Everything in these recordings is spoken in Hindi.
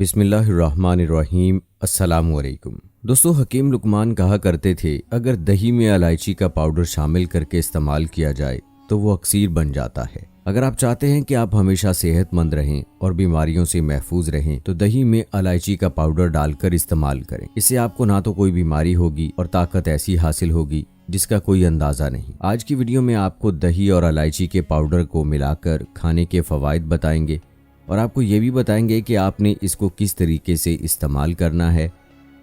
बिस्मिल्लाहिर्रहमानिर्रहीम। अस्सलामुअलैकुम। दोस्तों, हकीम लुकमान कहा करते थे, अगर दही में इलायची का पाउडर शामिल करके इस्तेमाल किया जाए तो वो अक्सीर बन जाता है। अगर आप चाहते हैं कि आप हमेशा सेहतमंद रहें और बीमारियों से महफूज रहें तो दही में इलायची का पाउडर डालकर इस्तेमाल करें। इससे आपको ना तो कोई बीमारी होगी और ताकत ऐसी हासिल होगी जिसका कोई अंदाजा नहीं। आज की वीडियो में आपको दही और इलायची के पाउडर को मिलाकर खाने के फवाइद बताएंगे और आपको ये भी बताएंगे कि आपने इसको किस तरीके से इस्तेमाल करना है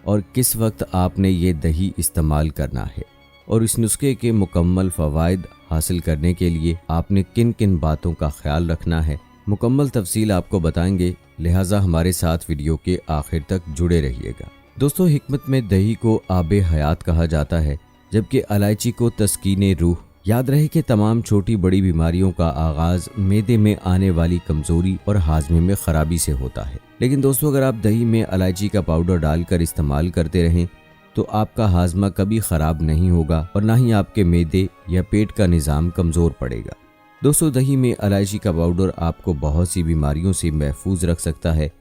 और किस वक्त आपने ये दही इस्तेमाल करना है, और इस नुस्खे के मुकम्मल फ़वाइद हासिल करने के लिए आपने किन किन बातों का ख्याल रखना है। मुकम्मल तफसील आपको बताएंगे, लिहाजा हमारे साथ वीडियो के आखिर तक जुड़े रहिएगा। दोस्तों, हिकमत में दही को आबे हयात कहा जाता है, जबकि इलायची को तस्कीने रूह। याद रहे कि तमाम छोटी बड़ी बीमारियों का आगाज मैदे में आने वाली कमजोरी और हाजमे में खराबी से होता है। लेकिन दोस्तों, अगर आप दही में इलायची का पाउडर डालकर इस्तेमाल करते रहें तो आपका हाजमा कभी ख़राब नहीं होगा और ना ही आपके मैदे या पेट का निज़ाम कमज़ोर पड़ेगा। दोस्तों, दही में इलायची का पाउडर आपको बहुत सी बीमारियों से महफूज रख सकता है।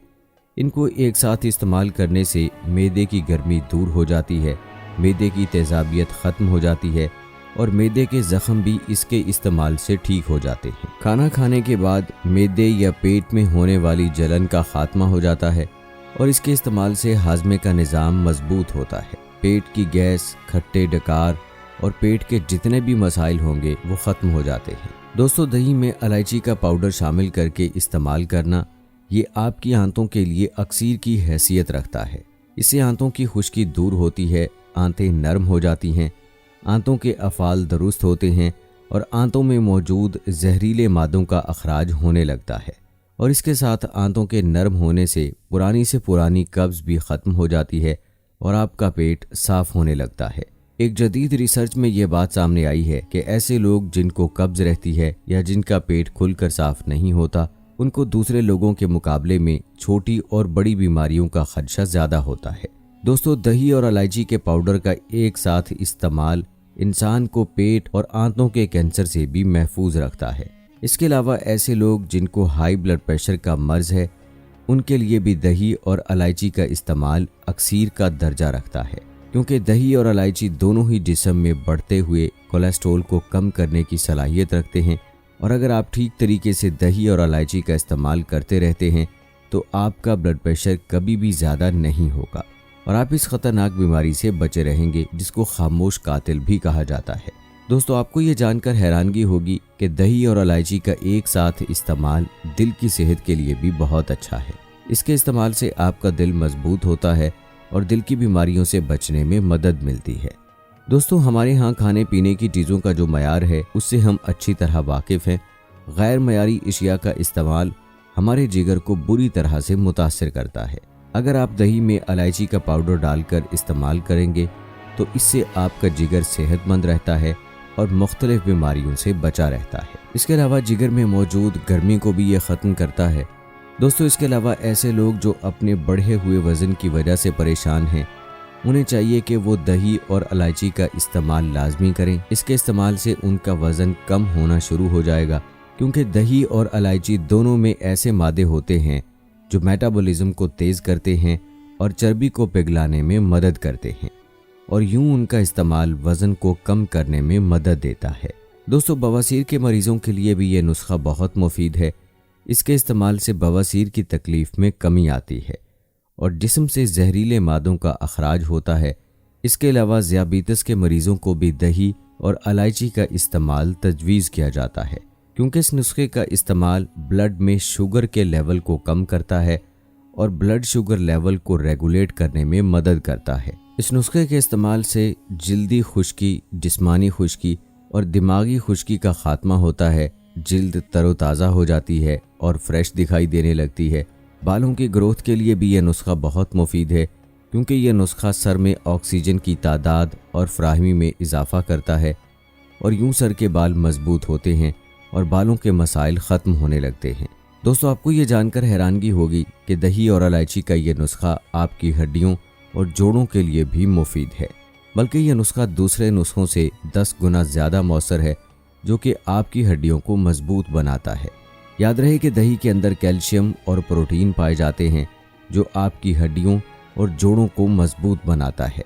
इनको एक साथ इस्तेमाल करने से मैदे की गर्मी दूर हो जाती है, मैदे की तेज़ाबियत ख़त्म हो जाती है और मैदे के ज़ख्म भी इसके इस्तेमाल से ठीक हो जाते हैं। खाना खाने के बाद मैदे या पेट में होने वाली जलन का खात्मा हो जाता है और इसके इस्तेमाल से हाजमे का निज़ाम मजबूत होता है। पेट की गैस, खट्टे डकार और पेट के जितने भी मसाइल होंगे वो ख़त्म हो जाते हैं। दोस्तों, दही में इलायची का पाउडर शामिल करके इस्तेमाल करना ये आपकी आंतों के लिए अक्सीर की हैसियत रखता है। इससे आंतों की खुश्की दूर होती है, आंतें नरम हो जाती हैं, आंतों के अफ़ाल दुरुस्त होते हैं और आंतों में मौजूद जहरीले मादों का अखराज होने लगता है। और इसके साथ आंतों के नरम होने से पुरानी कब्ज़ भी ख़त्म हो जाती है और आपका पेट साफ़ होने लगता है। एक जदीद रिसर्च में ये बात सामने आई है कि ऐसे लोग जिनको कब्ज़ रहती है या जिनका पेट खुलकर साफ़ नहीं होता, उनको दूसरे लोगों के मुकाबले में छोटी और बड़ी बीमारियों का खदशा ज़्यादा होता है। दोस्तों, दही और इलायची के पाउडर का एक साथ इस्तेमाल इंसान को पेट और आंतों के कैंसर से भी महफूज रखता है। इसके अलावा ऐसे लोग जिनको हाई ब्लड प्रेशर का मर्ज है, उनके लिए भी दही और इलायची का इस्तेमाल अक्सीर का दर्जा रखता है, क्योंकि दही और इलायची दोनों ही जिस्म में बढ़ते हुए कोलेस्ट्रॉल को कम करने की सलाहियत रखते हैं। और अगर आप ठीक तरीके से दही और इलायची का इस्तेमाल करते रहते हैं तो आपका ब्लड प्रेशर कभी भी ज़्यादा नहीं होगा और आप इस खतरनाक बीमारी से बचे रहेंगे जिसको खामोश कातिल भी कहा जाता है। दोस्तों, आपको ये जानकर हैरानगी होगी कि दही और इलायची का एक साथ इस्तेमाल दिल की सेहत के लिए भी बहुत अच्छा है। इसके इस्तेमाल से आपका दिल मजबूत होता है और दिल की बीमारियों से बचने में मदद मिलती है। दोस्तों, हमारे यहाँ खाने पीने की चीज़ों का जो मयार है उससे हम अच्छी तरह वाकिफ़ हैं। गैर मयारी अशिया का इस्तेमाल हमारे जिगर को बुरी तरह से मुतासर करता है। अगर आप दही में इलायची का पाउडर डालकर इस्तेमाल करेंगे तो इससे आपका जिगर सेहतमंद रहता है और मुख्तलिफ बीमारियों से बचा रहता है। इसके अलावा जिगर में मौजूद गर्मी को भी ये ख़त्म करता है। दोस्तों, इसके अलावा ऐसे लोग जो अपने बढ़े हुए वज़न की वजह से परेशान हैं, उन्हें चाहिए कि वो दही और इलायची का इस्तेमाल लाजमी करें। इसके इस्तेमाल से उनका वज़न कम होना शुरू हो जाएगा, क्योंकि दही और इलायची दोनों में ऐसे मादे होते हैं जो मेटाबॉलिज्म को तेज़ करते हैं और चर्बी को पिघलाने में मदद करते हैं और यूं उनका इस्तेमाल वज़न को कम करने में मदद देता है। दोस्तों, बवासीर के मरीज़ों के लिए भी ये नुस्खा बहुत मुफीद है। इसके इस्तेमाल से बवासीर की तकलीफ़ में कमी आती है और जिस्म से जहरीले मादों का अखराज होता है। इसके अलावा ज़ियाबीतस के मरीज़ों को भी दही और इलायची का इस्तेमाल तजवीज़ किया जाता है, क्योंकि इस नुस्खे का इस्तेमाल ब्लड में शुगर के लेवल को कम करता है और ब्लड शुगर लेवल को रेगुलेट करने में मदद करता है। इस नुस्खे के इस्तेमाल से जिल्दी खुश्की, जिस्मानी खुश्की और दिमागी खुश्की का खात्मा होता है। जिल्द तरोताज़ा हो जाती है और फ्रेश दिखाई देने लगती है। बालों की ग्रोथ के लिए भी यह नुस्खा बहुत मुफीद है, क्योंकि यह नुस्खा सर में ऑक्सीजन की तादाद और फ्राहमी में इजाफ़ा करता है और यूं सर के बाल मजबूत होते हैं और बालों के मसाइल ख़त्म होने लगते हैं। दोस्तों, आपको ये जानकर हैरानगी होगी कि दही और इलायची का ये नुस्खा आपकी हड्डियों और जोड़ों के लिए भी मुफीद है, बल्कि यह नुस्खा दूसरे नुस्खों से 10 गुना ज़्यादा मौसर है, जो कि आपकी हड्डियों को मजबूत बनाता है। याद रहे कि दही के अंदर कैल्शियम और प्रोटीन पाए जाते हैं, जो आपकी हड्डियों और जोड़ों को मजबूत बनाता है,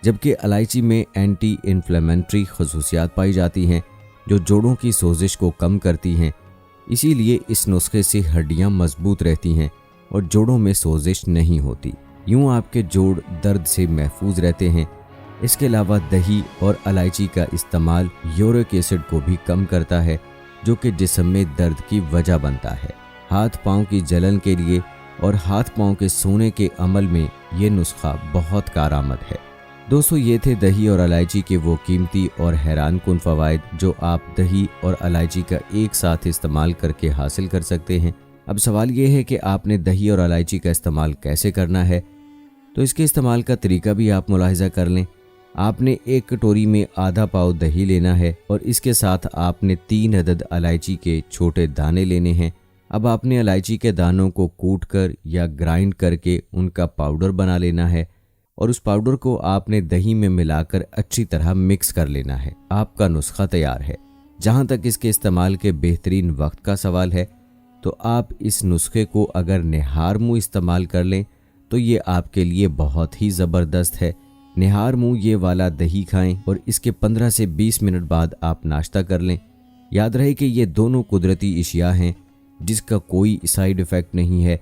जबकि इलायची में एंटी इन्फ्लेमेटरी खसूसियात पाई जाती हैं जो जोड़ों की सोजिश को कम करती हैं। इसीलिए इस नुस्खे से हड्डियां मजबूत रहती हैं और जोड़ों में सोजिश नहीं होती। यूं आपके जोड़ दर्द से महफूज रहते हैं। इसके अलावा दही और इलायची का इस्तेमाल यूरिक एसिड को भी कम करता है, जो कि जिस्म में दर्द की वजह बनता है। हाथ पांव की जलन के लिए और हाथ पांव के सोने के अमल में ये नुस्खा बहुत कारआमद है। दोस्तों, ये थे दही और इलायची के वो कीमती और हैरान कुन फ़वाइद जो आप दही और इलायची का एक साथ इस्तेमाल करके हासिल कर सकते हैं। अब सवाल ये है कि आपने दही और इलायची का इस्तेमाल कैसे करना है, तो इसके इस्तेमाल का तरीका भी आप मुलाहिजा कर लें। आपने एक कटोरी में आधा पाव दही लेना है और इसके साथ आपने 3 अदद इलायची के छोटे दाने लेने हैं। अब आपने इलायची के दानों को कूट कर या ग्राइंड करके उनका पाउडर बना लेना है और उस पाउडर को आपने दही में मिलाकर अच्छी तरह मिक्स कर लेना है। आपका नुस्खा तैयार है। जहाँ तक इसके इस्तेमाल के बेहतरीन वक्त का सवाल है, तो आप इस नुस्खे को अगर निहार मुँह इस्तेमाल कर लें तो ये आपके लिए बहुत ही ज़बरदस्त है। निहार मुँह ये वाला दही खाएं और इसके 15 से 20 मिनट बाद आप नाश्ता कर लें। याद रहे कि ये दोनों कुदरती इशिया हैं जिसका कोई साइड इफ़ेक्ट नहीं है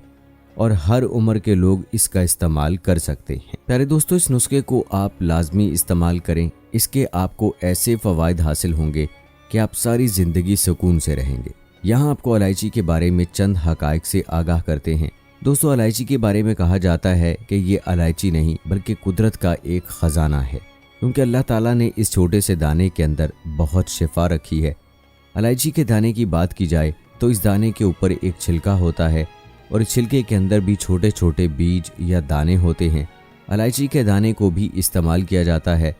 और हर उम्र के लोग इसका इस्तेमाल कर सकते हैं। प्यारे दोस्तों, इस नुस्खे को आप लाजमी इस्तेमाल करें। इसके आपको ऐसे फ़वाइद हासिल होंगे कि आप सारी ज़िंदगी सुकून से रहेंगे। यहाँ आपको इलायची के बारे में चंद हक़ाइक़ से आगाह करते हैं। दोस्तों, इलायची के बारे में कहा जाता है कि ये इलायची नहीं बल्कि कुदरत का एक ख़जाना है, क्योंकि अल्लाह ताला ने इस छोटे से दाने के अंदर बहुत शिफा रखी है। इलायची के दाने की बात की जाए तो इस दाने के ऊपर एक छिलका होता है और इस छिलके के अंदर भी छोटे छोटे बीज या दाने होते हैं। इलायची के दाने को भी इस्तेमाल किया जाता है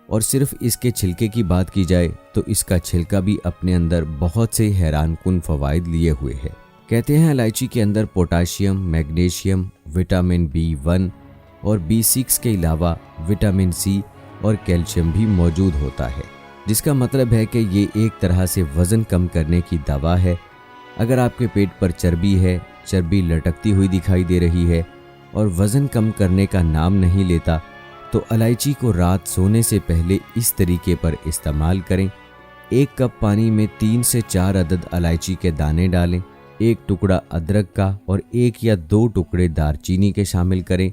और सिर्फ इसके छिलके की बात की जाए तो इसका छिलका भी अपने अंदर बहुत से हैरान कुन फ़वाइद लिए हुए है। कहते हैं इलायची के अंदर पोटाशियम, मैग्नीशियम, विटामिन B1 और B6 के अलावा विटामिन C और कैल्शियम भी मौजूद होता है, जिसका मतलब है कि ये एक तरह से वज़न कम करने की दवा है। अगर आपके पेट पर चर्बी है, चर्बी लटकती हुई दिखाई दे रही है और वज़न कम करने का नाम नहीं लेता, तो इलायची को रात सोने से पहले इस तरीके पर इस्तेमाल करें। 1 कप पानी में 3 से 4 अदद इलायची के दाने डालें, 1 टुकड़ा अदरक का और 1 या 2 टुकड़े दालचीनी के शामिल करें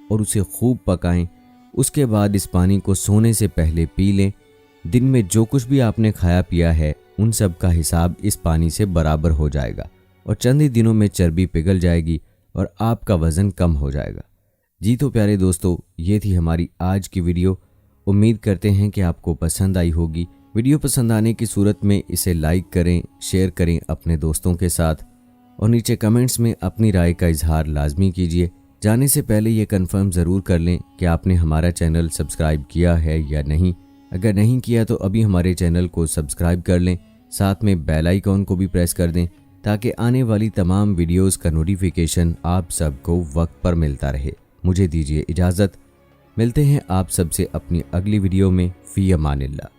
और उसे खूब पकाएं। उसके बाद इस पानी को सोने से पहले पी लें। दिन में जो कुछ भी आपने खाया पिया है उन सब का हिसाब इस पानी से बराबर हो जाएगा और चंद ही दिनों में चर्बी पिघल जाएगी और आपका वज़न कम हो जाएगा। जी तो प्यारे दोस्तों, ये थी हमारी आज की वीडियो। उम्मीद करते हैं कि आपको पसंद आई होगी। वीडियो पसंद आने की सूरत में इसे लाइक करें, शेयर करें अपने दोस्तों के साथ और नीचे कमेंट्स में अपनी राय का इजहार लाजमी कीजिए। जाने से पहले ये कंफर्म ज़रूर कर लें कि आपने हमारा चैनल सब्सक्राइब किया है या नहीं। अगर नहीं किया तो अभी हमारे चैनल को सब्सक्राइब कर लें, साथ में बेल आइकॉन को भी प्रेस कर दें ताकि आने वाली तमाम वीडियोस का नोटिफिकेशन आप सबको वक्त पर मिलता रहे। मुझे दीजिए इजाज़त। मिलते हैं आप सबसे अपनी अगली वीडियो में। फ़ी अमानिल्लाह।